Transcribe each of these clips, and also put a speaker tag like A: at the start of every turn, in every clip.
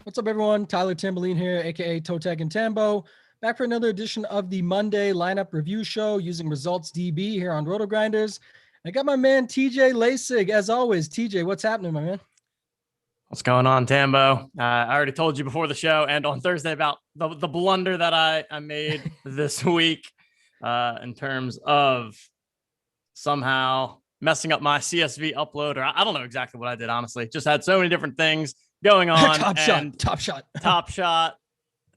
A: What's up, everyone? Tyler Tamboline here, aka ToeTagginTambo, back for another edition of the Monday lineup review show using Resultsdb here on Rotogrinders. I got my man TJ Laessig, as always. TJ, what's happening, my man?
B: What's going on, Tambo? I already told you before the show and on Thursday about the blunder that I made this week in terms of somehow messing up my CSV upload, or I don't know exactly what I did, honestly. Just had so many different things going on.
A: Top shot,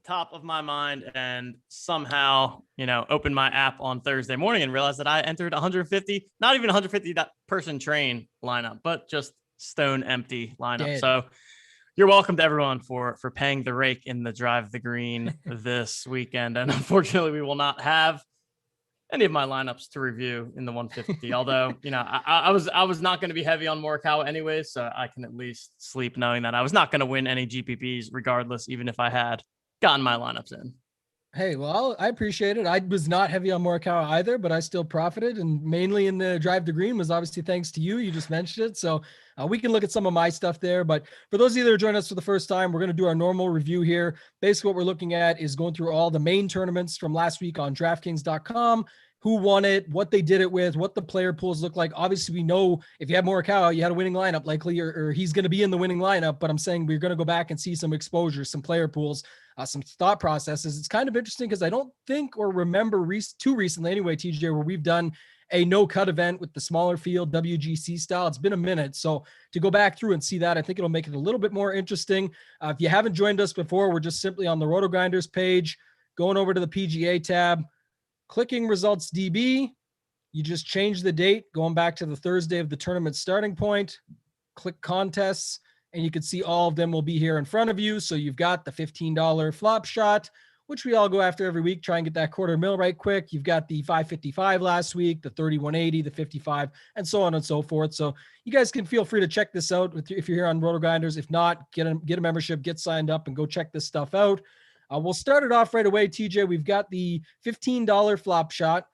B: top of my mind, and somehow, opened my app on Thursday morning and realized that I entered 150, not even 150 that person train lineup, but just stone empty lineup.
A: Dead.
B: So you're welcome to everyone for paying the rake in the drive the green this weekend. And unfortunately, we will not have any of my lineups to review in the 150. Although, I was not going to be heavy on Morikawa anyways, so I can at least sleep knowing that I was not going to win any GPPs regardless, even if I had gotten my lineups in.
A: Hey, well, I appreciate it. I was not heavy on Morikawa either, but I still profited, and mainly in the drive to green was obviously thanks to you. You just mentioned it. So we can look at some of my stuff there. But for those of you that are joining us for the first time, we're going to do our normal review here. Basically, what we're looking at is going through all the main tournaments from last week on DraftKings.com, who won it, what they did it with, what the player pools look like. Obviously, we know if you had Morikawa, you had a winning lineup likely, or he's going to be in the winning lineup. But I'm saying we're going to go back and see some exposure, some player pools, some thought processes. It's kind of interesting because I don't think or remember too recently anyway, TJ, where we've done a no-cut event with the smaller field WGC style. It's been a minute. So to go back through and see that, I think it'll make it a little bit more interesting. If you haven't joined us before, we're just simply on the Rotogrinders page, going over to the PGA tab, clicking Resultsdb. You just change the date, going back to the Thursday of the tournament starting point, click contests, and you can see all of them will be here in front of you. So you've got the $15 flop shot, which we all go after every week, try and get that $250,000 right quick. You've got the 555 last week, the 3180, the 55, and so on and so forth. So you guys can feel free to check this out if you're here on Rotogrinders. If not, get a membership, get signed up, and go check this stuff out. We'll start it off right away, TJ. We've got the $15 flop shot.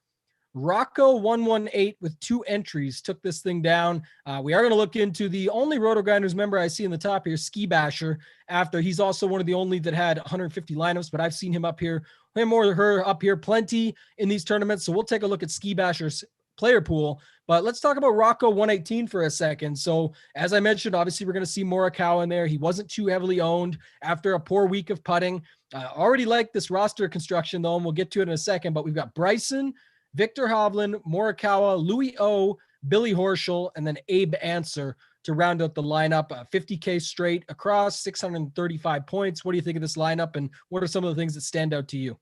A: Rocco 118 with 2 entries took this thing down. We are going to look into the only Rotogrinders member I see in the top here, Ski Basher, after he's also one of the only that had 150 lineups, but I've seen him up here, him or her up here plenty in these tournaments. So we'll take a look at Ski Basher's player pool, but let's talk about Rocco 118 for a second. So as I mentioned, obviously we're going to see Morikawa in there. He wasn't too heavily owned after a poor week of putting. Already like this roster construction though, and we'll get to it in a second, but we've got Bryson, Victor Hovland, Morikawa, Louis O, Billy Horschel, and then Abe Answer to round out the lineup. 50K straight across, 635 points. What do you think of this lineup, and what are some of the things that stand out to you?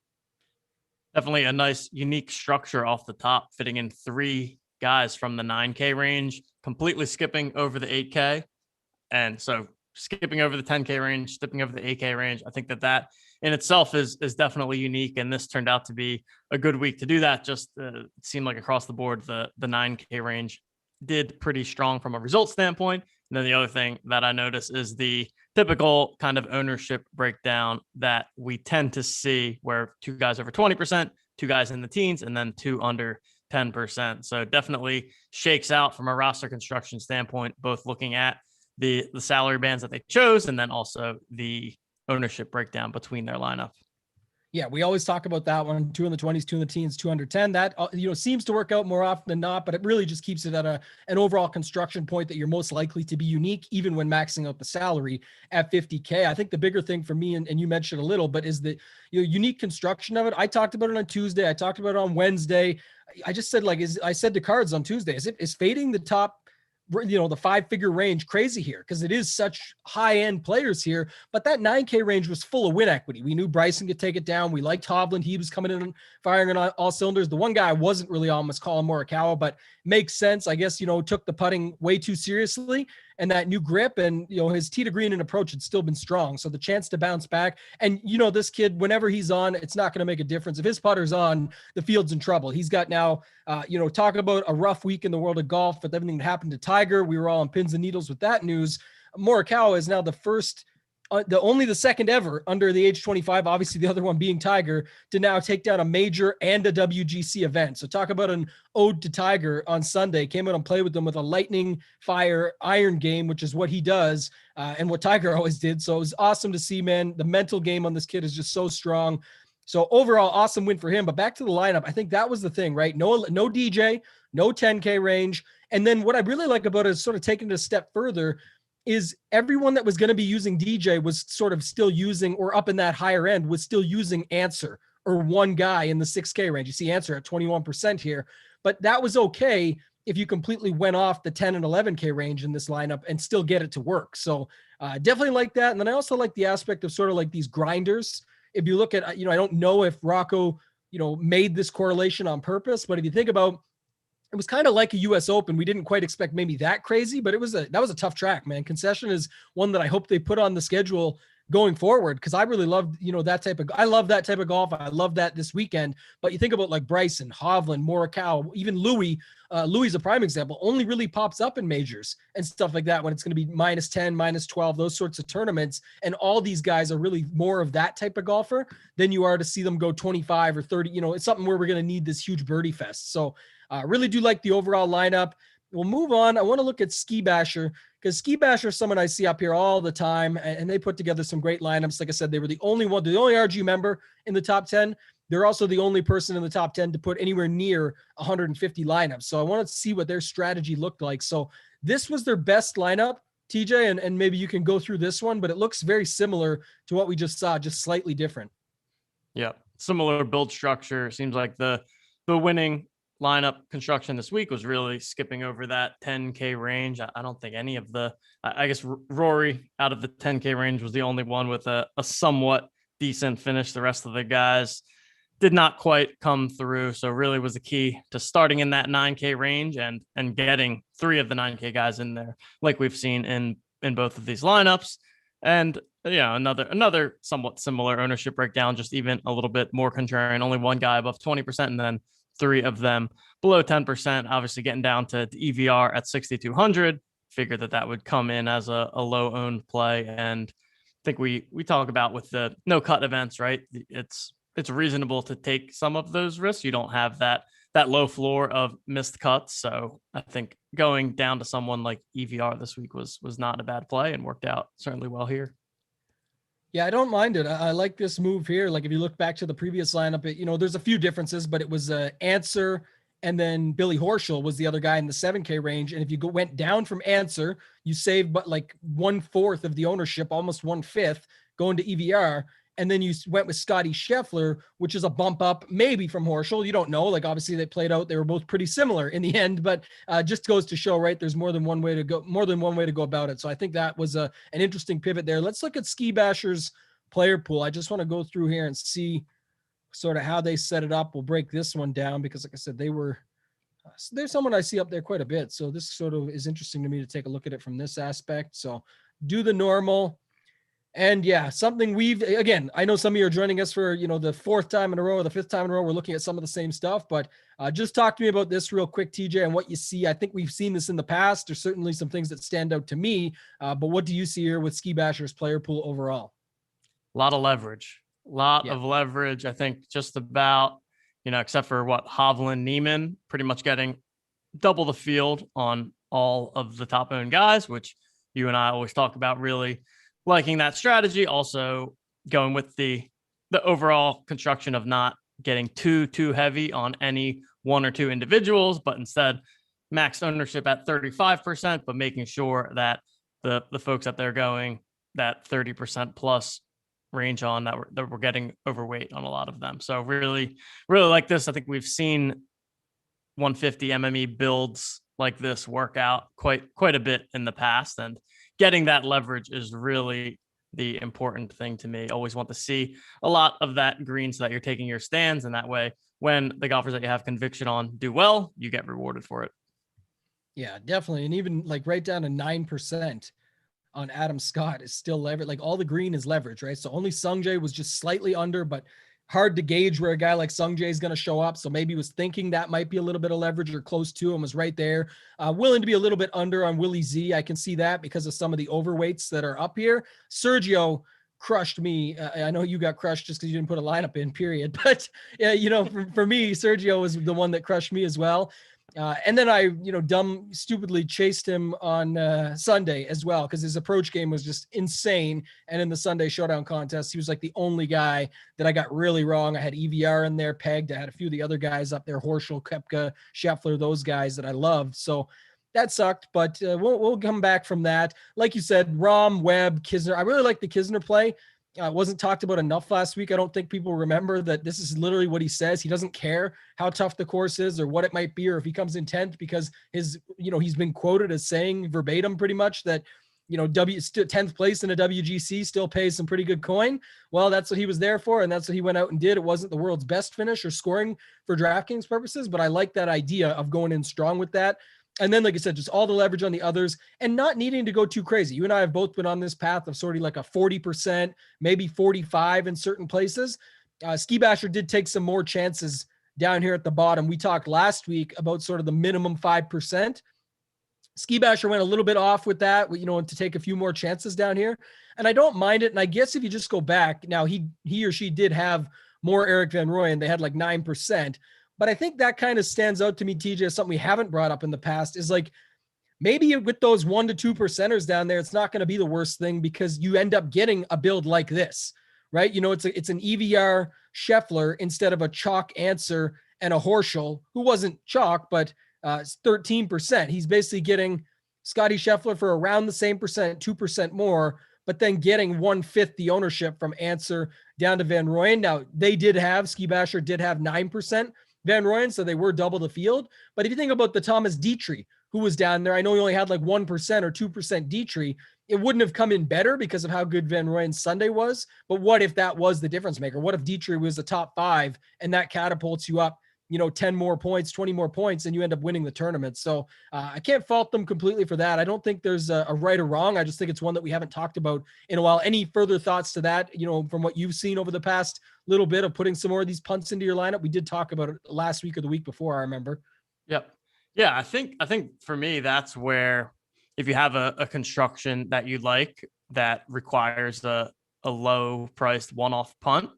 B: Definitely a nice, unique structure off the top, fitting in 3 guys from the 9K range, completely skipping over the 8K. And so skipping over the 10K range, skipping over the 8K range. I think that in itself is definitely unique. And this turned out to be a good week to do that. Just it seemed like across the board, the 9K range did pretty strong from a result standpoint. And then the other thing that I noticed is the typical kind of ownership breakdown that we tend to see, where 2 guys over 20%, 2 guys in the teens, and then 2 under 10%. So definitely shakes out from a roster construction standpoint, both looking at the salary bands that they chose and then also the ownership breakdown between their lineup.
A: Yeah, we always talk about that one, 2 in the 20s, 2 in the teens, 2 under 10. That, seems to work out more often than not, but it really just keeps it at an overall construction point that you're most likely to be unique, even when maxing out the salary at 50K. I think the bigger thing for me, and you mentioned a little, but is the unique construction of it. I talked about it on Tuesday. I talked about it on Wednesday. I just said, I said to Cards on Tuesday, is fading the top, the 5-figure range crazy here, because it is such high-end players here, but that 9K range was full of win equity. We knew Bryson could take it down. We liked Hovland. He was coming in and firing on all cylinders. The one guy I wasn't really on was Colin Morikawa, but makes sense. I guess, took the putting way too seriously, and that new grip and, his tee to green and approach had still been strong. So the chance to bounce back, and this kid, whenever he's on, it's not going to make a difference. If his putter's on, the field's in trouble. He's got now, talking about a rough week in the world of golf with everything that happened to Tiger. We were all on pins and needles with that news. Morikawa is now the first only the second ever under the age 25, obviously the other one being Tiger, to now take down a major and a WGC event. So talk about an ode to Tiger on Sunday. Came out and played with them with a lightning fire iron game, which is what he does and what Tiger always did. So it was awesome to see, man. The mental game on this kid is just so strong. So overall, awesome win for him. But back to the lineup, I think that was the thing, right? No DJ, no 10K range. And then what I really like about it is sort of taking it a step further is everyone that was going to be using DJ was sort of still using, or up in that higher end was still using Answer or one guy in the 6K range. You see Answer at 21% here, but that was okay if you completely went off the 10 and 11K range in this lineup and still get it to work. So definitely like that. And then I also like the aspect of sort of like these grinders. If you look at, I don't know if Rocco, made this correlation on purpose, but if you think about, it was kind of like a US Open. We didn't quite expect maybe that crazy, but that was a tough track, man. Concession is one that I hope they put on the schedule going forward, because I really love, I love that type of golf. I love that this weekend. But you think about like Bryson, Hovland, Morikawa, even Louis. Louis is a prime example. Only really pops up in majors and stuff like that when it's going to be -10, -12, those sorts of tournaments. And all these guys are really more of that type of golfer than you are to see them go 25 or 30. It's something where we're going to need this huge birdie fest. So really do like the overall lineup. We'll move on. I want to look at Ski Basher, because Ski Basher is someone I see up here all the time, and they put together some great lineups. Like I said, they were the only RG member in the top 10. They're also the only person in the top 10 to put anywhere near 150 lineups. So I want to see what their strategy looked like. So this was their best lineup, TJ, and maybe you can go through this one, but it looks very similar to what we just saw, just slightly different.
B: Yeah, similar build structure. Seems like the winning lineup construction this week was really skipping over that 10K range. I don't think any of I guess Rory out of the 10K range was the only one with a somewhat decent finish. The rest of the guys did not quite come through. So really was the key to starting in that 9K range and getting 3 of the 9K guys in there, like we've seen in both of these lineups. And another somewhat similar ownership breakdown, just even a little bit more contrarian. Only one guy above 20%, and then 3 of them below 10%, obviously getting down to EVR at 6,200. Figured that would come in as a low owned play. And I think we talk about with the no cut events, right? It's reasonable to take some of those risks. You don't have that low floor of missed cuts. So I think going down to someone like EVR this week was not a bad play and worked out certainly well here.
A: Yeah, I don't mind it. I like this move here. Like if you look back to the previous lineup, there's a few differences, but it was Answer, and then Billy Horschel was the other guy in the 7K range. And if you went down from Answer, you saved but like 1/4 of the ownership, almost 1/5 going to EVR. And then you went with Scotty Scheffler, which is a bump up maybe from Horschel. You don't know. Like obviously they were both pretty similar in the end, but just goes to show, right? There's more than one way to go about it. So I think that was an interesting pivot there. Let's look at Ski Basher's player pool. I just want to go through here and see sort of how they set it up. We'll break this one down because like I said, there's someone I see up there quite a bit. So this sort of is interesting to me to take a look at it from this aspect. So do the normal. And yeah, something I know some of you are joining us for, the 4th time in a row or the 5th time in a row. We're looking at some of the same stuff, but just talk to me about this real quick, TJ, and what you see. I think we've seen this in the past. There's certainly some things that stand out to me, but what do you see here with Ski Basher's player pool overall?
B: A lot of leverage, of leverage. I think just about, except for Hovland, Neiman, pretty much getting double the field on all of the top owned guys, which you and I always talk about, really liking that strategy. Also going with the overall construction of not getting too heavy on any one or two individuals, but instead max ownership at 35%, but making sure that the folks that they're going that 30% plus range on that we're getting overweight on a lot of them. So really like this. I think we've seen 150 MME builds like this work out quite a bit in the past, and getting that leverage is really the important thing to me. Always want to see a lot of that green so that you're taking your stands. And that way, when the golfers that you have conviction on do well, you get rewarded for it.
A: Yeah, definitely. And even like right down to 9% on Adam Scott is still leverage. Like all the green is leverage, right? So only Sungjae was just slightly under, but hard to gauge where a guy like Sung Jae is going to show up. So maybe was thinking that might be a little bit of leverage or close to, and was right there. Willing to be a little bit under on Willie Z. I can see that because of some of the overweights that are up here. Sergio crushed me. I know you got crushed just because you didn't put a lineup in, period. But yeah, for me, Sergio was the one that crushed me as well. And then I, stupidly chased him on Sunday as well, because his approach game was just insane. And in the Sunday showdown contest, he was like the only guy that I got really wrong. I had EVR in there pegged. I had a few of the other guys up there, Horschel, Koepka, Scheffler, those guys that I loved. So that sucked, but we'll come back from that. Like you said, Rahm, Webb, Kisner. I really like the Kisner play. Wasn't talked about enough last week. I don't think people remember that this is literally what he says. He doesn't care how tough the course is or what it might be, or if he comes in 10th, because he's been quoted as saying verbatim pretty much that, 10th place in a WGC still pays some pretty good coin. Well, that's what he was there for. And that's what he went out and did. It wasn't the world's best finish or scoring for DraftKings purposes, but I like that idea of going in strong with that. And then, like I said, just all the leverage on the others and not needing to go too crazy. You and I have both been on this path of sort of like a 40%, maybe 45 in certain places. Ski Basher did take some more chances down here at the bottom. We talked last week about sort of the minimum 5%. Ski Basher went a little bit off with that, to take a few more chances down here. And I don't mind it. And I guess if you just go back, now he or she did have more Eric Van Rooyen. They had like 9%. But I think that kind of stands out to me, TJ, as something we haven't brought up in the past, is like maybe with those 1 to 2%ers down there, it's not going to be the worst thing, because you end up getting a build like this, right? It's an EVR Scheffler instead of a chalk Answer and a Horschel, who wasn't chalk, but 13%. He's basically getting Scotty Scheffler for around the same percent, 2% more, but then getting 1/5 the ownership from Answer down to Van Rooyen. Now, Ski Basher did have 9% Van Rooyen, so they were double the field. But if you think about the Thomas Dietrich, who was down there, I know he only had like 1% or 2% Dietrich. It wouldn't have come in better because of how good Van Rooyen's Sunday was. But what if that was the difference maker? What if Dietrich was the top 5 and that catapults you up, 10 more points, 20 more points, and you end up winning the tournament? So I can't fault them completely for that. I don't think there's a right or wrong. I just think it's one that we haven't talked about in a while. Any further thoughts to that, from what you've seen over the past little bit of putting some more of these punts into your lineup? We did talk about it last week or the week before, I remember.
B: Yep. Yeah, I think for me, that's where, if you have a construction that you like that requires a low priced one-off punt,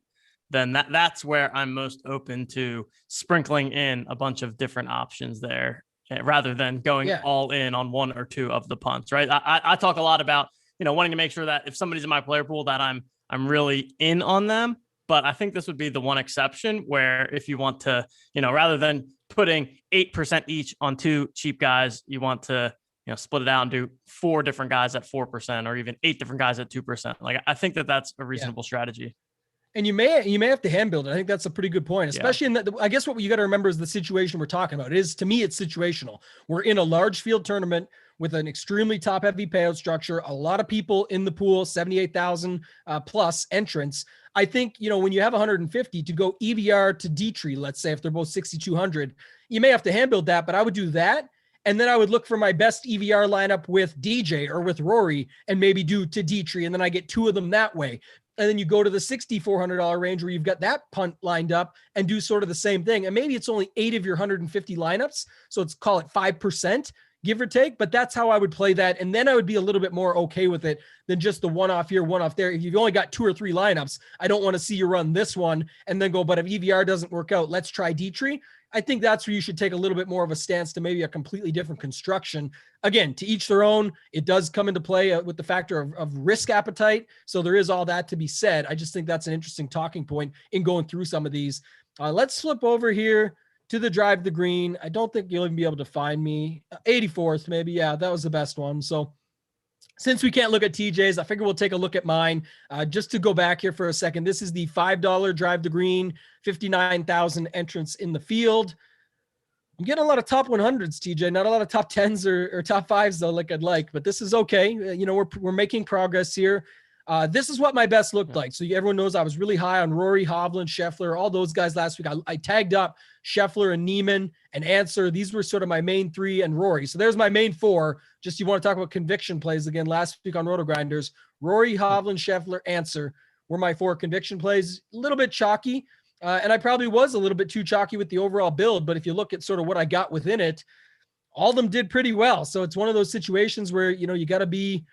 B: then that's where I'm most open to sprinkling in a bunch of different options there, rather than going all in on 1 or 2 of the punts, right? I talk a lot about, wanting to make sure that if somebody's in my player pool that I'm really in on them. But I think this would be the one exception where if you want to, rather than putting 8% each on 2 cheap guys, you want to, split it out and do 4 different guys at 4%, or even 8 different guys at 2%. Like, I think that's a reasonable strategy.
A: And you may have to hand build it. I think that's a pretty good point, especially in that. I guess what you got to remember is the situation we're talking about. To me, it's situational. We're in a large field tournament with an extremely top heavy payout structure, a lot of people in the pool, 78,000 plus entrants. I think, when you have 150 to go EVR to Dietrich, let's say, if they're both 6,200, you may have to hand build that, but I would do that. And then I would look for my best EVR lineup with DJ or with Rory and maybe do to Dietrich. And then I get 2 of them that way. And then you go to the $6,400 range where you've got that punt lined up and do sort of the same thing. And maybe it's only 8 of your 150 lineups. So let's call it 5%, give or take. But that's how I would play that. And then I would be a little bit more okay with it than just the one off here, one off there. If you've only got 2 or 3 lineups, I don't want to see you run this one and then go, but if EVR doesn't work out, let's try Dietrich. I think that's where you should take a little bit more of a stance to maybe a completely different construction. Again, to each their own. It does come into play with the factor of risk appetite. So there is all that to be said. I just think that's an interesting talking point in going through some of these. Let's flip over here to the drive the green. I don't think you'll even be able to find me. 84th, maybe. Yeah, that was the best one. So since we can't look at TJ's, I figure we'll take a look at mine. Just to go back here for a second, this is the $5 drive the green, 59,000 entrants in the field. I'm getting a lot of top 100s, TJ, not a lot of top 10s or top 5s though, like I'd like, but this is okay. We're making progress here. This is what my best looked like. So everyone knows I was really high on Rory, Hovland, Scheffler, all those guys last week. I tagged up Scheffler and Neiman and Answer. These were sort of my main 3 and Rory. So there's my main 4. Just you want to talk about conviction plays again last week on Rotogrinders. Rory, Hovland, Scheffler, Answer. were my 4 conviction plays. A little bit chalky. And I probably was a little bit too chalky with the overall build, but if you look at sort of what I got within it, all of them did pretty well. So it's one of those situations where, you got to be,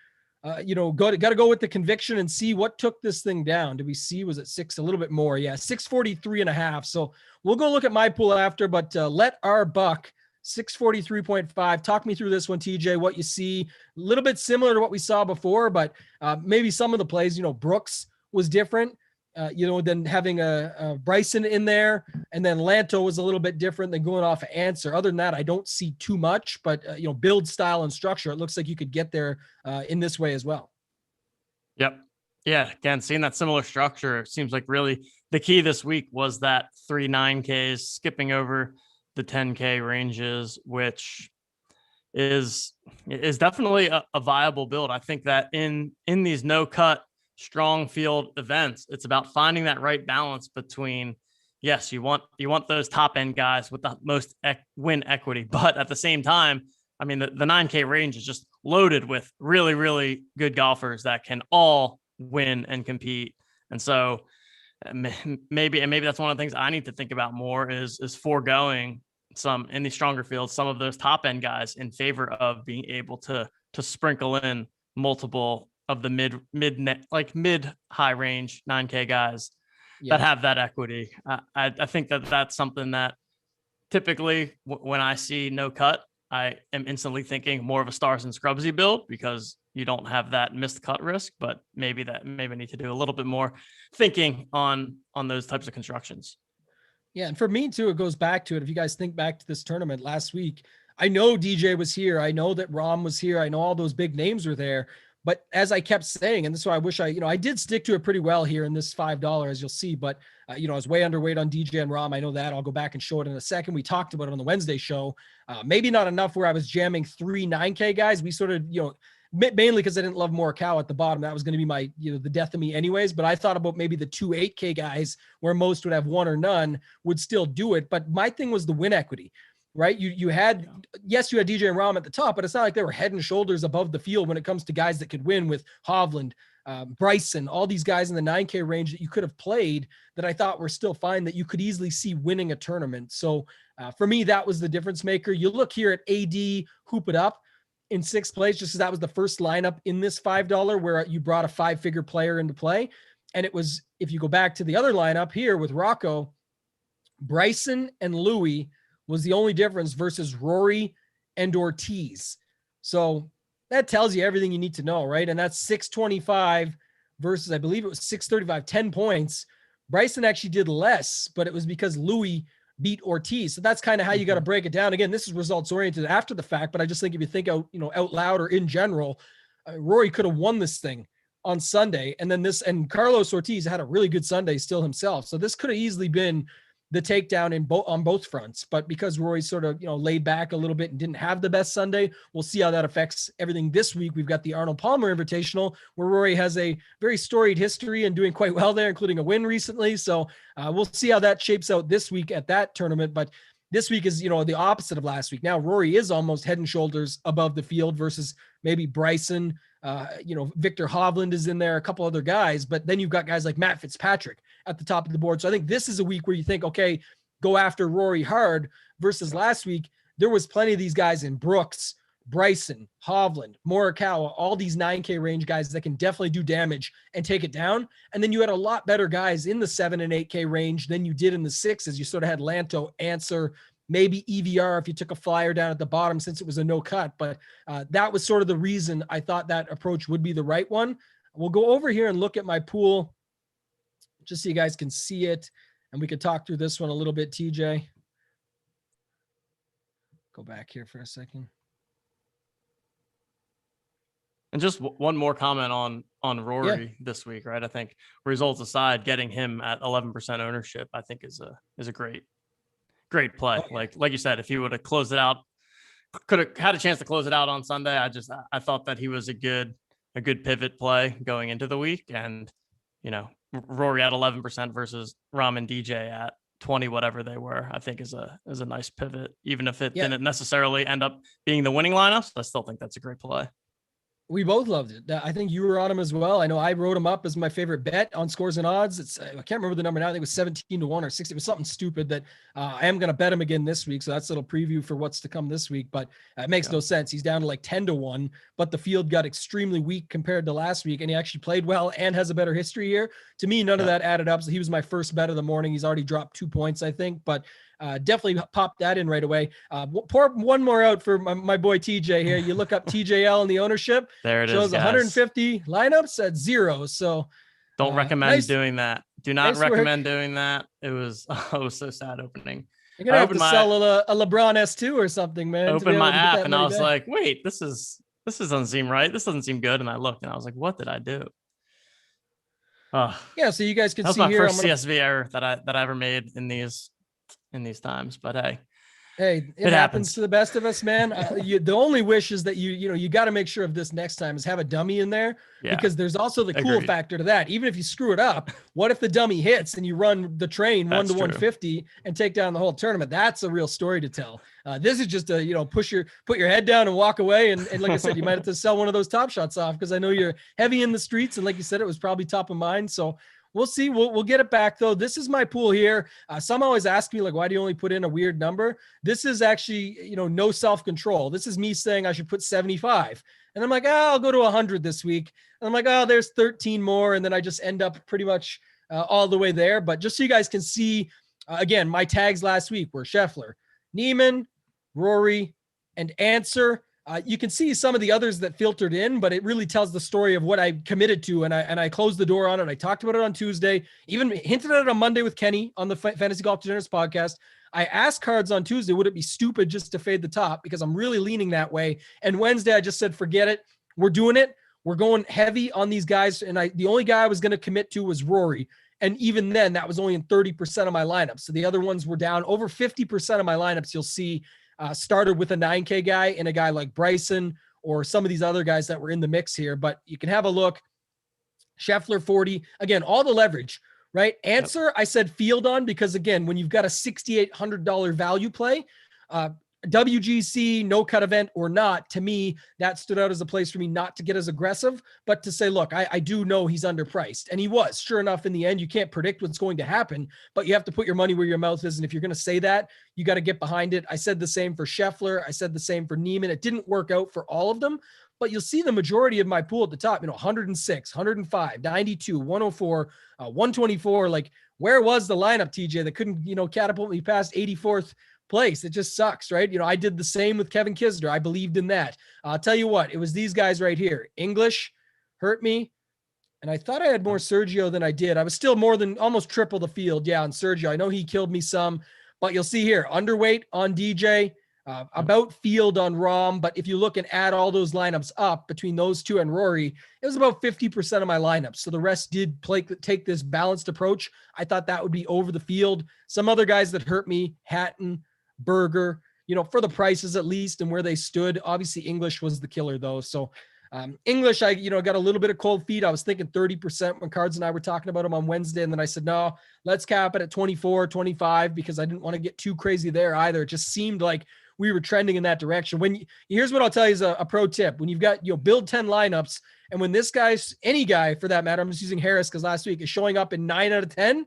A: got to go with the conviction and see what took this thing down. Did we see, was it 6, a little bit more? Yeah. 643.5. So we'll go look at my pool after, but let our buck 643.5. Talk me through this one, TJ, what you see. A little bit similar to what we saw before, but maybe some of the plays, Brooks was different. Than having a Bryson in there, and then Lanto was a little bit different than going off of Answer. Other than that, I don't see too much, but build style and structure, it looks like you could get there in this way as well.
B: Yep. Yeah. Again, seeing that similar structure, it seems like really the key this week was that 3 9Ks, skipping over the 10K ranges, which is definitely a viable build. I think that in these no cut strong field events, it's about finding that right balance between, yes, you want those top end guys with the most win equity, but at the same time, I mean, the 9K range is just loaded with really, really good golfers that can all win and compete. And so maybe that's one of the things I need to think about more is foregoing some in these stronger fields, some of those top end guys in favor of being able to sprinkle in multiple of the mid high range 9K guys that have that equity. I think that that's something that typically when I see no cut, I am instantly thinking more of a stars and scrubsy build because you don't have that missed cut risk, but maybe I need to do a little bit more thinking on those types of constructions.
A: Yeah. And for me too, it goes back to it. If you guys think back to this tournament last week, I know DJ was here. I know that Rom was here. I know all those big names were there. But as I kept saying, and this is why I wish I did stick to it pretty well here in this $5, as you'll see, but I was way underweight on DJ and Rom. I know that. I'll go back and show it in a second. We talked about it on the Wednesday show. Maybe not enough where I was jamming 3 9K guys. We sort of, mainly because I didn't love Morikawa at the bottom. That was going to be my, the death of me anyways. But I thought about maybe the 2 8K guys where most would have 1 or none would still do it. But my thing was the win equity. Right. You had DJ and Rahm at the top, but it's not like they were head and shoulders above the field when it comes to guys that could win with Hovland, Bryson, all these guys in the 9K range that you could have played that I thought were still fine, that you could easily see winning a tournament. So for me, that was the difference maker. You look here at AD Hoop It Up in 6th place, just as that was the first lineup in this $5 where you brought a 5-figure player into play. And it was, if you go back to the other lineup here with Rocco, Bryson and Louis was the only difference versus Rory and Ortiz. So that tells you everything you need to know, right? And that's 625 versus, I believe it was 635, 10 points. Bryson actually did less, but it was because Louis beat Ortiz. So that's kind of how you got to break it down. Again, this is results oriented after the fact, but I just think if you think out, out loud or in general, Rory could have won this thing on Sunday. And then and Carlos Ortiz had a really good Sunday still himself. So this could have easily been the takedown on both fronts, but because Roy sort of, laid back a little bit and didn't have the best Sunday, we'll see how that affects everything this week. We've got the Arnold Palmer Invitational where Rory has a very storied history and doing quite well there, including a win recently. So we'll see how that shapes out this week at that tournament. But this week is, the opposite of last week. Now Rory is almost head and shoulders above the field versus maybe Bryson, Victor Hovland is in there, a couple other guys, but then you've got guys like Matt Fitzpatrick at the top of the board. So I think this is a week where you think, okay, go after Rory hard versus last week. There was plenty of these guys in Brooks, Bryson, Hovland, Morikawa, all these 9K range guys that can definitely do damage and take it down. And then you had a lot better guys in the 7 and 8K range than you did in the 6s. You sort of had Lanto, Answer, maybe EVR if you took a flyer down at the bottom since it was a no cut. But that was sort of the reason I thought that approach would be the right one. We'll go over here and look at my pool just so you guys can see it. And we could talk through this one a little bit, TJ. Go back here for a second.
B: And just one more comment on Rory this week, right? I think results aside, getting him at 11% ownership, I think is a great play. Like you said, if he would have closed it out, could have had a chance to close it out on Sunday. I thought that he was a good pivot play going into the week. And, Rory at 11% versus Rom and DJ at 20, whatever they were, I think is a nice pivot, even if it didn't necessarily end up being the winning lineups. I still think that's a great play.
A: We both loved it. I think you were on him as well. I know I wrote him up as my favorite bet on Scores and Odds. I can't remember the number now. I think it was 17-1 or 60. It was something stupid that I am going to bet him again this week. So that's a little preview for what's to come this week. But it makes no sense. He's down to like 10-1, but the field got extremely weak compared to last week, and he actually played well and has a better history here. To me, none of that added up. So he was my first bet of the morning. He's already dropped 2 points, I think, but definitely popped that in right away. Pour one more out for my boy TJ here. You look up TJL in the ownership.
B: There it
A: shows
B: is,
A: 150 lineups at 0. So
B: don't recommend doing that. Do not recommend doing that. It was so sad opening.
A: You're gonna have to sell a LeBron S2 or something, man.
B: Open my app and I was like, wait, this doesn't seem right. This doesn't seem good. And I looked and I was like, what did I do?
A: Yeah, so you guys can see
B: here.
A: That
B: was my first CSV error that I ever made in these times, but
A: hey, it happens to the best of us, man. The only wish is that you got to make sure of this next time is have a dummy in there, because there's also the cool factor to that. Even if you screw it up, what if the dummy hits and you run the train 1 to 150 and take down the whole tournament? That's a real story to tell. This is just put your head down and walk away. And like I said, you might have to sell one of those Top Shots off, because I know you're heavy in the streets. And like you said, it was probably top of mind. So we'll see. We'll get it back, though. This is my pool here. Some always ask me, like, why do you only put in a weird number? This is actually, no self-control. This is me saying I should put 75. And I'm like, I'll go to 100 this week. And I'm like, there's 13 more. And then I just end up pretty much all the way there. But just so you guys can see, again, my tags last week were Scheffler, Neiman, Rory, and Answer. You can see some of the others that filtered in, but it really tells the story of what I committed to. And I closed the door on it. I talked about it on Tuesday, even hinted at it on Monday with Kenny on the Fantasy Golf Degenerates podcast. I asked Cards on Tuesday, would it be stupid just to fade the top? Because I'm really leaning that way. And Wednesday, I just said, forget it. We're doing it. We're going heavy on these guys. And the only guy I was going to commit to was Rory. And even then, that was only in 30% of my lineups. So the other ones were down. Over 50% of my lineups, you'll see, started with a 9K guy and a guy like Bryson or some of these other guys that were in the mix here. But you can have a look. Scheffler 40. Again, all the leverage, right? Answer, I said field on, because again, when you've got a $6,800 value play, WGC, no cut event or not, to me, that stood out as a place for me not to get as aggressive, but to say, look, I do know he's underpriced. And he was. Sure enough, in the end, you can't predict what's going to happen, but you have to put your money where your mouth is. And if you're going to say that, you got to get behind it. I said the same for Scheffler. I said the same for Neiman. It didn't work out for all of them, but you'll see the majority of my pool at the top, 106, 105, 92, 104, 124. Like, where was the lineup, TJ, that couldn't, catapult me past 84th place? It just sucks, right? I did the same with Kevin Kisner. I believed in that. I'll tell you what, it was these guys right here. English hurt me, and I thought I had more Sergio than I did. I was still more than almost triple the field. Yeah, on Sergio. I know he killed me some, but you'll see here, underweight on DJ, about field on Rom. But if you look and add all those lineups up between those two and Rory, it was about 50% of my lineups. So the rest did take this balanced approach. I thought that would be over the field. Some other guys that hurt me, Hatton, Berger, for the prices at least and where they stood. Obviously English was the killer though. So English, I got a little bit of cold feet. I was thinking 30% when Cards and I were talking about him on Wednesday. And then I said, no, let's cap it at 24, 25, because I didn't want to get too crazy there either. It just seemed like we were trending in that direction. Here's what I'll tell you is a pro tip. When you've got, build 10 lineups, and when this guy's, any guy for that matter, I'm just using Harris because last week is showing up in 9 out of 10,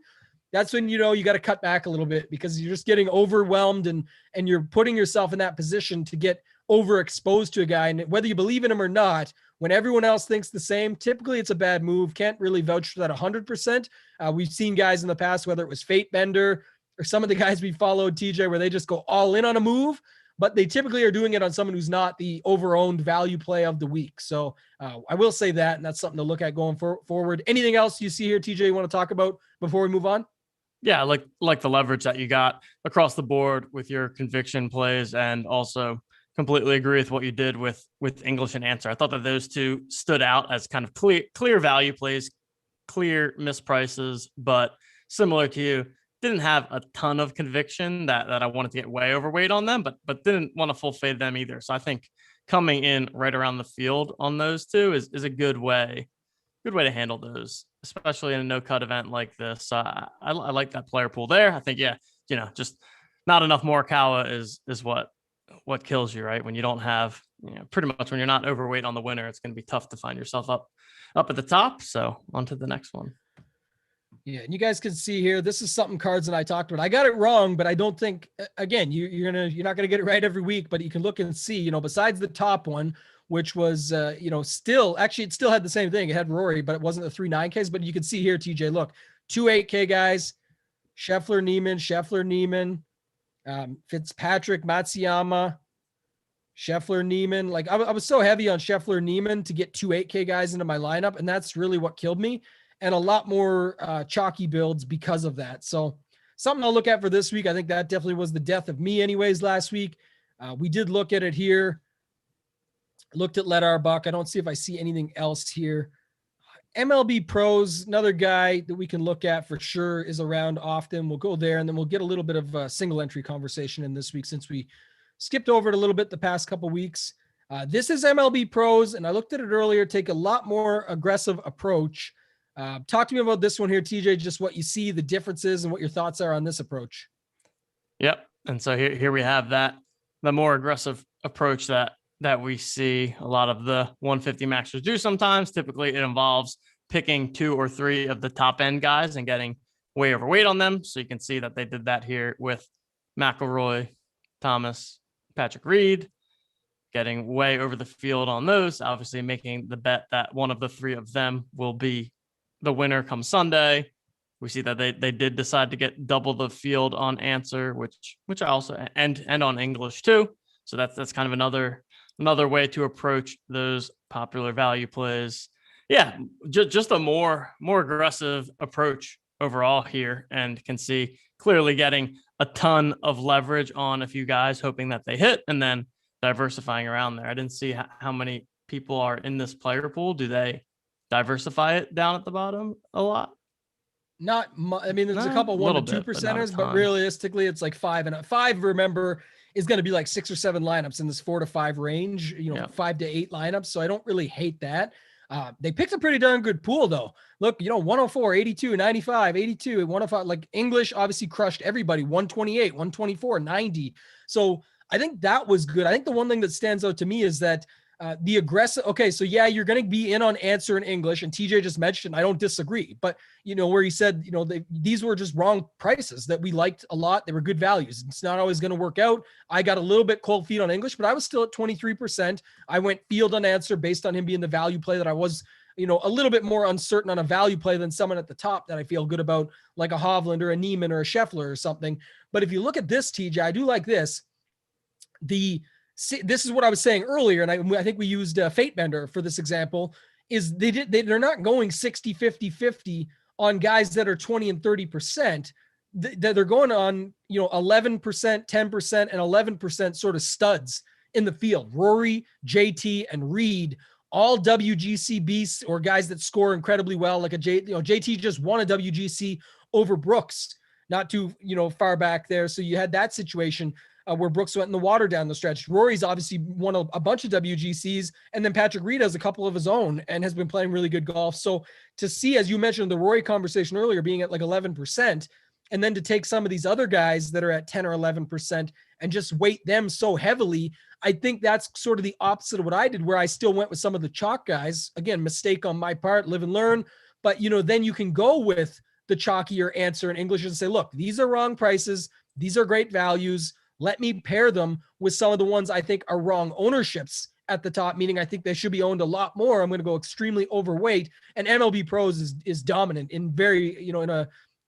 A: that's when, you got to cut back a little bit, because you're just getting overwhelmed and you're putting yourself in that position to get overexposed to a guy. And whether you believe in him or not, when everyone else thinks the same, typically it's a bad move. Can't really vouch for that 100%. We've seen guys in the past, whether it was Fate Bender or some of the guys we followed, TJ, where they just go all in on a move, but they typically are doing it on someone who's not the over-owned value play of the week. So I will say that, and that's something to look at going forward. Anything else you see here, TJ, you want to talk about before we move on?
B: Yeah, like the leverage that you got across the board with your conviction plays, and also completely agree with what you did with English and Answer. I thought that those two stood out as kind of clear value plays, clear misprices, but similar to you, didn't have a ton of conviction that I wanted to get way overweight on them, but didn't want to full fade them either. So I think coming in right around the field on those two is a good way to handle those, especially in a no cut event like this. I like that player pool there. I think, just not enough Morikawa is what kills you, right? When you don't have pretty much when you're not overweight on the winner, it's going to be tough to find yourself up at the top. So on to the next one.
A: Yeah, and you guys can see here, this is something Cards and I talked about. I got it wrong, but I don't think, again, you're not gonna get it right every week, but you can look and see, besides the top one, which was, it still had the same thing. It had Rory, but it wasn't the 3 9Ks. But you can see here, TJ, look, 2 8K guys, Scheffler, Niemann, Fitzpatrick, Matsuyama, Scheffler, Niemann. Like I was so heavy on Scheffler, Niemann to get 2 8K guys into my lineup, and that's really what killed me. And a lot more chalky builds because of that. So something I'll look at for this week. I think that definitely was the death of me anyways last week. We did look at it here. Looked at Let Our Buck. I don't see if I see anything else here. MLB Pros, another guy that we can look at for sure, is around often. We'll go there, and then we'll get a little bit of a single entry conversation in this week since we skipped over it a little bit the past couple weeks. This is MLB Pros, and I looked at it earlier. Take a lot more aggressive approach. Talk to me about this one here, TJ, just what you see, the differences, and what your thoughts are on this approach.
B: Yep. And so here we have the more aggressive approach that we see a lot of the 150 maxers do sometimes. Typically, it involves picking 2 or 3 of the top end guys and getting way overweight on them. So you can see that they did that here with McIlroy, Thomas, Patrick Reed, getting way over the field on those, obviously making the bet that one of the 3 of them will be the winner come Sunday. We see that they did decide to get double the field on answer, which I also and on English too. So that's kind of another way to approach those popular value plays. Yeah, just a more aggressive approach overall here, and can see clearly getting a ton of leverage on a few guys, hoping that they hit, and then diversifying around there. I didn't see how many people are in this player pool. Do they diversify it down at the bottom a lot?
A: Not much. I mean, there's a couple 1 to 2 percenters, but realistically, it's like 5 and 5. Remember, is going to be like 6 or 7 lineups in this 4 to 5 range. 5 to 8 lineups. So I don't really hate that. They picked a pretty darn good pool, though. Look, 104, 82, 95, 82, 105. Like English obviously crushed everybody. 128, 124, 90. So I think that was good. I think the one thing that stands out to me is that the aggressive. Okay, so yeah, you're going to be in on answer in English, and TJ just mentioned, I don't disagree, but where he said, these were just wrong prices that we liked a lot. They were good values. It's not always going to work out. I got a little bit cold feet on English, but I was still at 23%. I went field on answer based on him being the value play that I was, a little bit more uncertain on a value play than someone at the top that I feel good about, like a Hovland or a Niemann or a Scheffler or something. But if you look at this, TJ, I do like this. This is what I was saying earlier, and I think we used Fate Bender for this example, is they're not going 60, 50, 50 on guys that are 20 and 30%. They're going on, 11%, 10%, and 11% sort of studs in the field. Rory, JT, and Reed, all WGC beasts, or guys that score incredibly well. Like JT just won a WGC over Brooks not too, far back there. So you had that situation where Brooks went in the water down the stretch. Rory's obviously won a bunch of WGCs, and then Patrick Reed has a couple of his own and has been playing really good golf. So to see, as you mentioned, the Rory conversation earlier being at like 11%, and then to take some of these other guys that are at 10 or 11% and just weight them so heavily, I think that's sort of the opposite of what I did, where I still went with some of the chalk guys. Again, mistake on my part, live and learn. But, then you can go with the chalkier answer in English and say, look, these are wrong prices. These are great values. Let me pair them with some of the ones I think are wrong ownerships at the top, meaning I think they should be owned a lot more. I'm going to go extremely overweight. And MLB Pros is dominant in very, in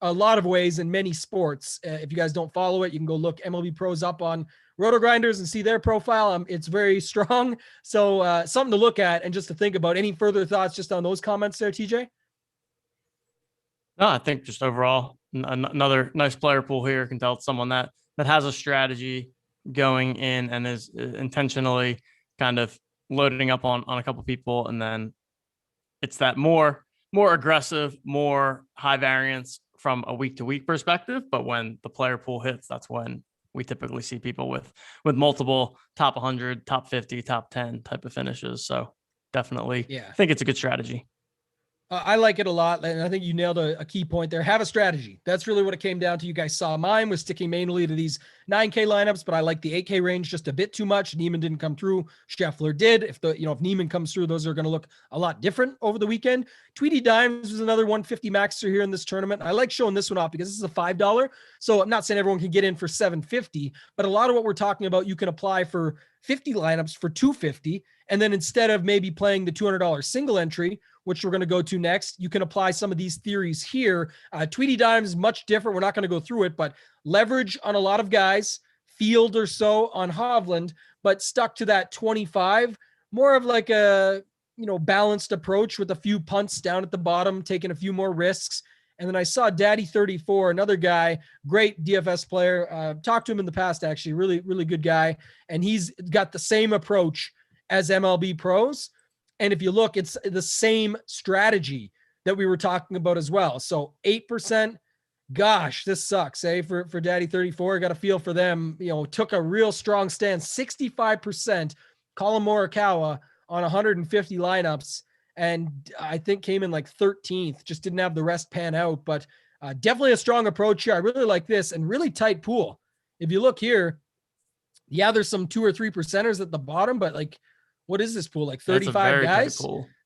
A: a lot of ways in many sports. If you guys don't follow it, you can go look MLB Pros up on Rotogrinders and see their profile. It's very strong. So something to look at and just to think about. Any further thoughts just on those comments there, TJ?
B: No, I think just overall, another nice player pool here. Can tell it's someone that has a strategy going in and is intentionally kind of loading up on a couple people. And then it's that more aggressive, more high variance from a week to week perspective. But when the player pool hits, that's when we typically see people with multiple top 100, top 50, top 10 type of finishes. So definitely, I think it's a good strategy.
A: I like it a lot. And I think you nailed a key point there. Have a strategy. That's really what it came down to. You guys saw mine was sticking mainly to these 9K lineups, but I like the 8K range just a bit too much. Neiman didn't come through. Scheffler did. If Neiman comes through, those are going to look a lot different over the weekend. Tweedy Dimes was another 150 maxer here in this tournament. I like showing this one off because this is a $5. So I'm not saying everyone can get in for $7.50, but a lot of what we're talking about, you can apply for 50 lineups for $250. And then instead of maybe playing the $200 single entry, which we're going to go to next, you can apply some of these theories here. Tweedy Dimes is much different. We're not going to go through it, but leverage on a lot of guys, field or so on Hovland, but stuck to that 25, more of like a, balanced approach with a few punts down at the bottom, taking a few more risks. And then I saw Daddy 34, another guy, great DFS player. Talked to him in the past, actually, really, really good guy. And he's got the same approach as MLB pros. And if you look, it's the same strategy that we were talking about as well. So 8%, gosh, this sucks, for Daddy 34. I got a feel for them, took a real strong stand, 65%, Colin Morikawa on 150 lineups. And I think came in like 13th, just didn't have the rest pan out, but definitely a strong approach here. I really like this and really tight pool. If you look here, yeah, there's some 2 or 3 percenters at the bottom, but like, what is this pool? Like 35 guys,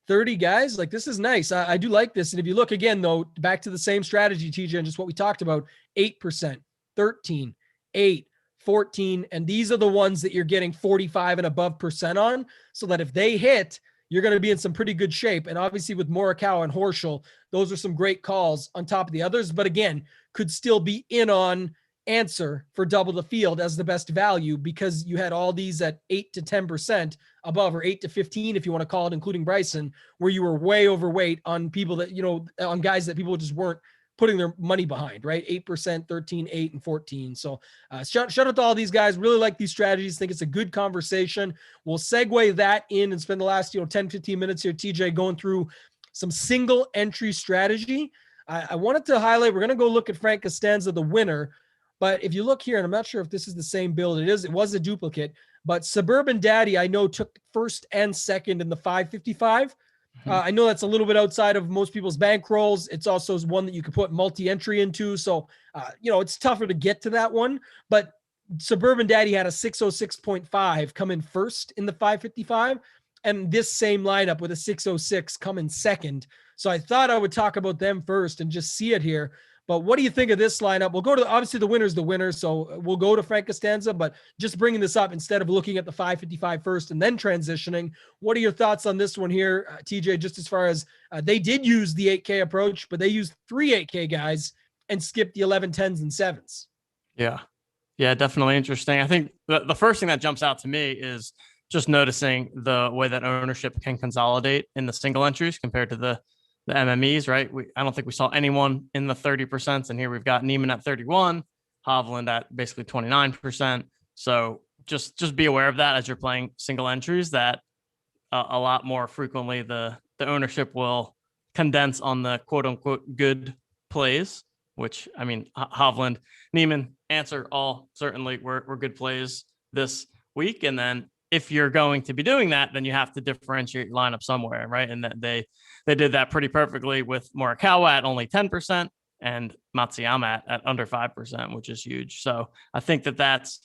A: 30 guys. Like, this is nice. I do like this. And if you look again, though, back to the same strategy, TJ, and just what we talked about, 8%, 13, 8, 14. And these are the ones that you're getting 45 and above percent on, so that if they hit, you're going to be in some pretty good shape. And obviously with Morikawa and Horschel, those are some great calls on top of the others, but again, could still be in on answer for double the field as the best value, because you had all these at 8 to 10% above, or 8 to 15, if you want to call it, including Bryson, where you were way overweight on people that, on guys that people just weren't putting their money behind, right? 8%, 13, 8, and 14. So shout out to all these guys. Really like these strategies. Think it's a good conversation. We'll segue that in and spend the last, 10, 15 minutes here, TJ, going through some single entry strategy. I wanted to highlight, we're going to go look at Frank Costanza, the winner. But if you look here, and I'm not sure if this is the same build, it was a duplicate, but Suburban Daddy, I know, took first and second in the 555. I know that's a little bit outside of most people's bankrolls. It's also one that you could put multi-entry into. So, it's tougher to get to that one, but Suburban Daddy had a 606.5 come in first in the 555, and this same lineup with a 606 come in second. So I thought I would talk about them first and just see it here. But what do you think of this lineup? We'll go to, obviously the winner's the winner, so we'll go to Frank Costanza, but just bringing this up instead of looking at the 555 first and then transitioning, what are your thoughts on this one here, TJ, just as far as they did use the 8K approach, but they used 3 8K guys and skipped the 11, 10s, and 7s.
B: Yeah, definitely interesting. I think the first thing that jumps out to me is just noticing the way that ownership can consolidate in the single entries compared to the MMEs, right? I don't think we saw anyone in the 30%. And here we've got Neiman at 31, Hovland at basically 29%. So just be aware of that as you're playing single entries, that a lot more frequently the ownership will condense on the quote unquote good plays, which, I mean, Hovland, Neiman, Answer, all certainly were good plays this week. And then if you're going to be doing that, then you have to differentiate your lineup somewhere, right? And that they did that pretty perfectly with Morikawa at only 10% and Matsuyama at under 5%, which is huge. So I think that's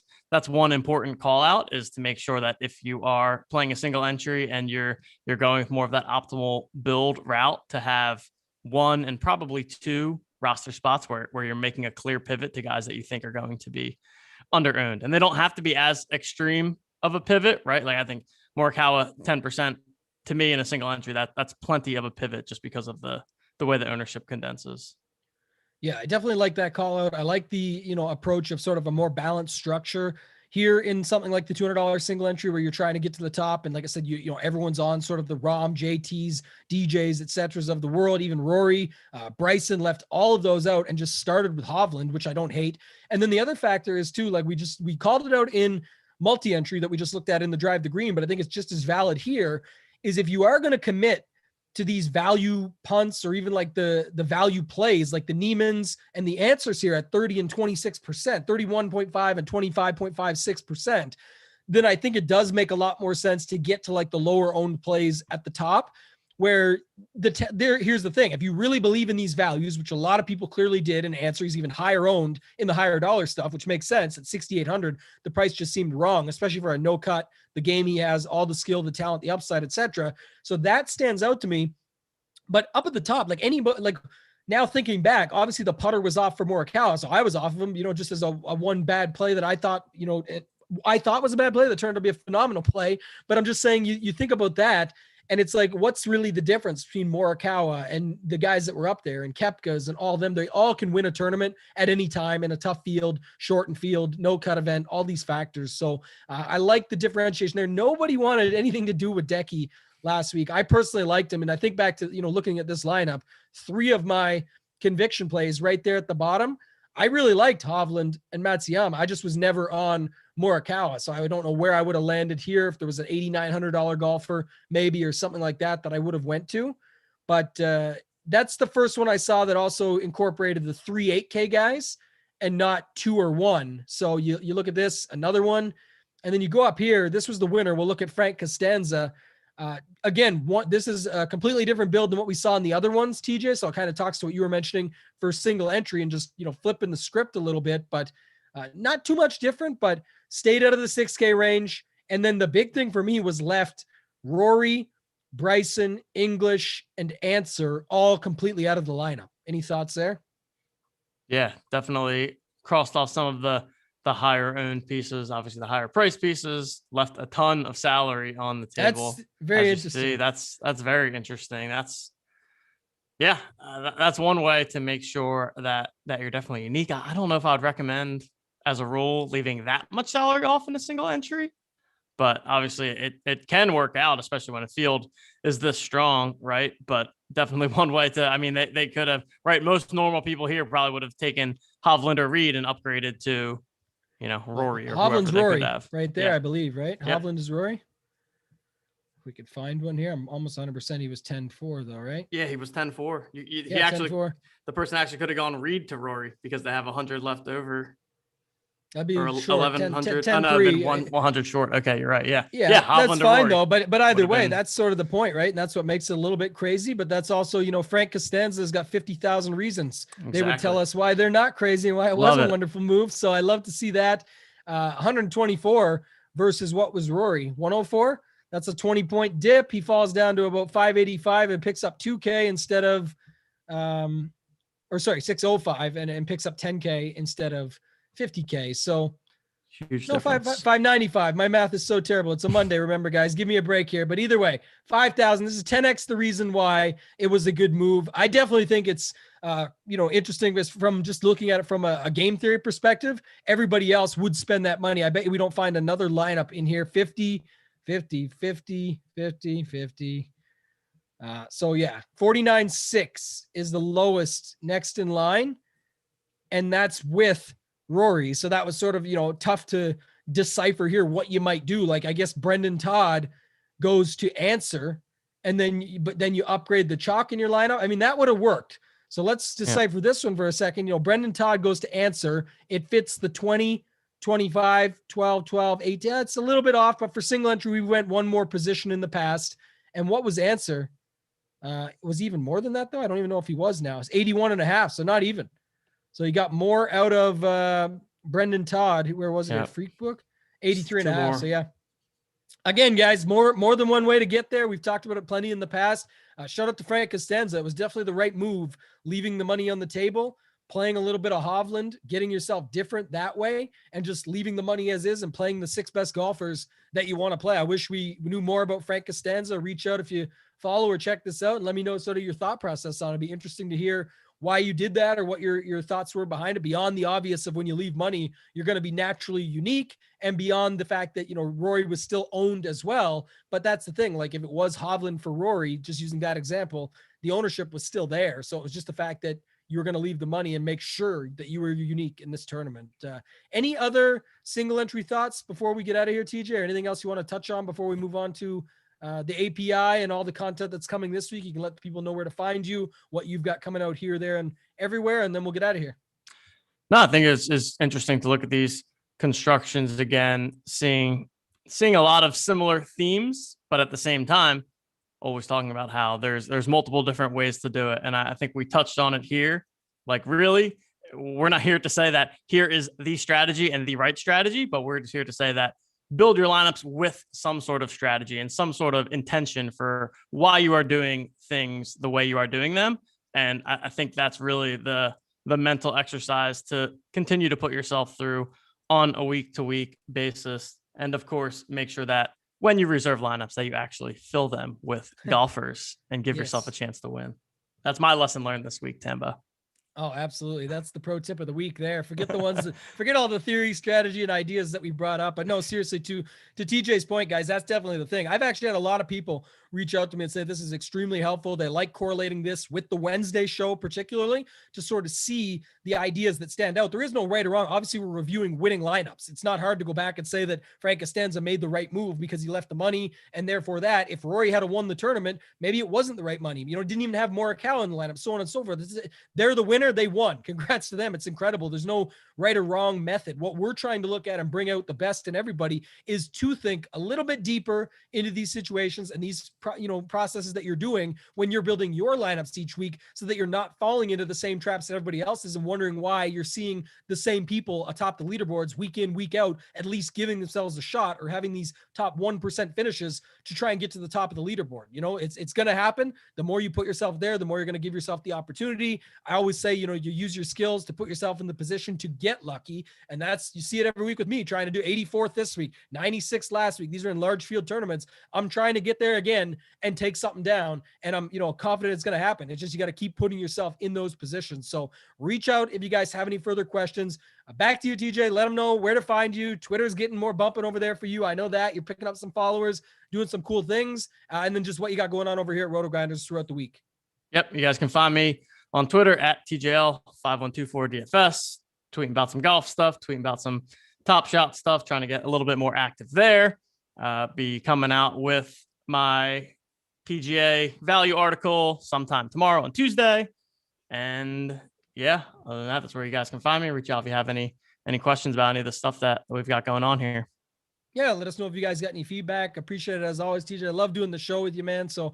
B: one important call out, is to make sure that if you are playing a single entry and you're going with more of that optimal build route, to have 1 and probably 2 roster spots where you're making a clear pivot to guys that you think are going to be under owned. And they don't have to be as extreme of a pivot, right? Like, I think Morikawa 10% to me in a single entry, that's plenty of a pivot, just because of the way the ownership condenses.
A: Yeah, I definitely like that call out. I like the, approach of sort of a more balanced structure here in something like the $200 single entry, where you're trying to get to the top. And like I said, everyone's on sort of the ROM, JTs, DJs, et cetera of the world. Even Rory, Bryson left all of those out and just started with Hovland, which I don't hate. And then the other factor is too, like we called it out in multi-entry that we just looked at in the Drive the Green, but I think it's just as valid here, is if you are going to commit to these value punts, or even like the value plays, like the Neimans and the Answers here at 30 and 26%, 31.5 and 25.56%, then I think it does make a lot more sense to get to like the lower owned plays at the top, where here's the thing. If you really believe in these values, which a lot of people clearly did, and Answer is even higher owned in the higher dollar stuff, which makes sense at 6,800, the price just seemed wrong, especially for a no cut, the game he has, all the skill, the talent, the upside, etc. So that stands out to me. But up at the top, like now thinking back, obviously the putter was off for Morikawa, so I was off of him, just as a one bad play that I thought, I thought was a bad play that turned out to be a phenomenal play. But I'm just saying, you think about that, and it's like, what's really the difference between Morikawa and the guys that were up there and Koepka's and all of them? They all can win a tournament at any time in a tough field, shortened field, no cut event, all these factors. So I like the differentiation there. Nobody wanted anything to do with Decky last week. I personally liked him. And I think back to, looking at this lineup, 3 of my conviction plays right there at the bottom, I really liked Hovland and Matsuyama. I just was never on Morikawa. So I don't know where I would have landed here if there was an $8,900 golfer maybe, or something like that I would have went to. But that's the first one I saw that also incorporated the 3 8K guys and not 2 or 1. So you look at this, another one, and then you go up here. This was the winner. We'll look at Frank Costanza. Again, this is a completely different build than what we saw in the other ones, TJ. So it kind of talks to what you were mentioning for single entry and just, flipping the script a little bit, but not too much different, but stayed out of the 6K range. And then the big thing for me was left Rory, Bryson, English, and Answer all completely out of the lineup. Any thoughts there?
B: Yeah, definitely crossed off some of the higher owned pieces, obviously the higher price pieces, left a ton of salary on the table.
A: That's very interesting.
B: That's very interesting. That's one way to make sure that you're definitely unique. I don't know if I'd recommend as a rule leaving that much salary off in a single entry, but obviously it can work out, especially when a field is this strong, right? But definitely one way to, they could have, right? Most normal people here probably would have taken Hovland or Reed and upgraded to, Rory or
A: Hovland's Rory
B: have.
A: right there, yeah. I believe, right?
B: Yeah.
A: Hovland is Rory. If we could find one here, I'm almost 100% he was 10-4 though, right?
B: Yeah, he was 10-4. He
A: actually 10-4.
B: The person actually could have gone Reed to Rory because they have 100 left over.
A: That'd be
B: 1,100. 100 short. Okay, you're right. Yeah.
A: That's fine though. But either way, that's sort of the point, right? And that's what makes it a little bit crazy. But that's also, Frank Costanza's got 50,000 reasons. Exactly. They would tell us why they're not crazy and why it was a wonderful move. So I love to see that. 124 versus what was Rory? 104. That's a 20-point dip. He falls down to about 585 and picks up 2K instead of, 605 and picks up 10K instead of 50K. So
B: huge
A: no,
B: difference.
A: 595. My math is so terrible. It's a Monday. Remember, guys, give me a break here. But either way, 5,000. This is 10x the reason why it was a good move. I definitely think it's interesting from just looking at it from a game theory perspective. Everybody else would spend that money. I bet you we don't find another lineup in here. 50, 50, 50, 50, 50. So yeah, 49.6 is the lowest next in line. And that's with Rory. So that was sort of, tough to decipher here what you might do. Like, I guess Brendan Todd goes to Answer and then you upgrade the chalk in your lineup. That would have worked. So let's decipher this one for a second. Brendan Todd goes to Answer. It fits the 20, 25, 12, 12, 8. Yeah, it's a little bit off, but for single entry, we went one more position in the past. And what was Answer? It was even more than that though. I don't even know if he was now. It's 81.5. So not even. So you got more out of Brendan Todd. Where was it? At Freakbook? 83.5. So yeah. Again, guys, more than one way to get there. We've talked about it plenty in the past. Shout out to Frank Costanza. It was definitely the right move, leaving the money on the table, playing a little bit of Hovland, getting yourself different that way, and just leaving the money as is and playing the 6 best golfers that you want to play. I wish we knew more about Frank Costanza. Reach out if you follow or check this out and let me know sort of your thought process on it. It'd be interesting to hear why you did that or what your thoughts were behind it, beyond the obvious of when you leave money, you're going to be naturally unique, and beyond the fact that, Rory was still owned as well. But that's the thing. Like, if it was Hovland for Rory, just using that example, the ownership was still there. So it was just the fact that you were going to leave the money and make sure that you were unique in this tournament. Any other single entry thoughts before we get out of here, TJ, or anything else you want to touch on before we move on to the API and all the content that's coming this week? You can let people know where to find you, what you've got coming out here, there, and everywhere, and then we'll get out of here.
B: No, I think it's interesting to look at these constructions again, seeing a lot of similar themes, but at the same time, always talking about how there's multiple different ways to do it. And I think we touched on it here. Like, really, we're not here to say that here is the strategy and the right strategy, but we're just here to say that build your lineups with some sort of strategy and some sort of intention for why you are doing things the way you are doing them. And I think that's really the mental exercise to continue to put yourself through on a week-to-week basis. And of course, make sure that when you reserve lineups that you actually fill them with golfers and give yourself a chance to win. That's my lesson learned this week, Tambo.
A: Oh, absolutely. That's the pro tip of the week there. Forget the ones that, forget all the theory, strategy, and ideas that we brought up. But no, seriously, to TJ's point, guys, that's definitely the thing. I've actually had a lot of people reach out to me and say this is extremely helpful. They like correlating this with the Wednesday show, particularly to sort of see the ideas that stand out. There is no right or wrong. Obviously, we're reviewing winning lineups. It's not hard to go back and say that Frank Costanza made the right move because he left the money. And therefore that if Rory had won the tournament, maybe it wasn't the right money. Didn't even have Morikawa in the lineup, so on and so forth. They're the winner. They won. Congrats to them. It's incredible. There's no right or wrong method. What we're trying to look at and bring out the best in everybody is to think a little bit deeper into these situations and these processes that you're doing when you're building your lineups each week, so that you're not falling into the same traps that everybody else is and wondering why you're seeing the same people atop the leaderboards week in, week out, at least giving themselves a shot or having these top 1% finishes to try and get to the top of the leaderboard. It's going to happen. The more you put yourself there, the more you're going to give yourself the opportunity. I always say, you use your skills to put yourself in the position to get lucky. And you see it every week with me trying to do 84th this week, 96th last week. These are in large field tournaments. I'm trying to get there again and take something down. And I'm, confident it's going to happen. It's just, you got to keep putting yourself in those positions. So reach out if you guys have any further questions. Back to you, TJ. Let them know where to find you. Twitter's getting more bumping over there for you. I know that you're picking up some followers, doing some cool things. And then just what you got going on over here at Rotogrinders throughout the week.
B: Yep. You guys can find me on Twitter at TJL5124DFS, tweeting about some golf stuff, tweeting about some Top Shot stuff, trying to get a little bit more active there. Be coming out with my PGA value article sometime tomorrow on Tuesday. And yeah, other than that, that's where you guys can find me. Reach out if you have any questions about any of the stuff that we've got going on here.
A: Yeah, let us know if you guys got any feedback. Appreciate it as always, TJ. I love doing the show with you, man. So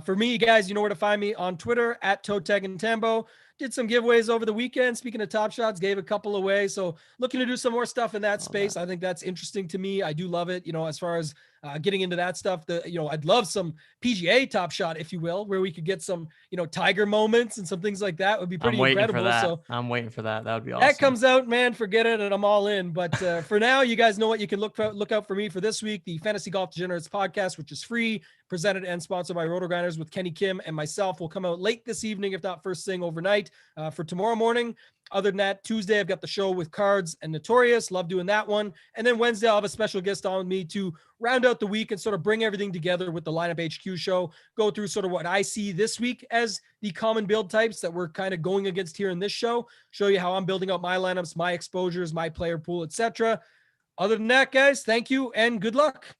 A: for me, you guys, you know where to find me on Twitter at ToeTagginTambo. Did some giveaways over the weekend. Speaking of Top Shots, gave a couple away. So looking to do some more stuff in that space. I think that's interesting to me. I do love it. As far as getting into that stuff, I'd love some PGA Top Shot, if you will, where we could get some, Tiger moments and some things like that. Would be pretty incredible. So
B: I'm waiting for that. That would be awesome.
A: That comes out, man. Forget it, and I'm all in. But for now, you guys know what you can look out for me for this week. The Fantasy Golf Degenerates podcast, which is free, presented and sponsored by Rotogrinders with Kenny Kim and myself, will come out late this evening, if not first thing overnight, for tomorrow morning. Other than that, Tuesday, I've got the show with Cards and Notorious. Love doing that one. And then Wednesday, I'll have a special guest on with me to round out the week and sort of bring everything together with the Lineup HQ show, go through sort of what I see this week as the common build types that we're kind of going against here in this show, show you how I'm building out my lineups, my exposures, my player pool, etc. Other than that, guys, thank you and good luck.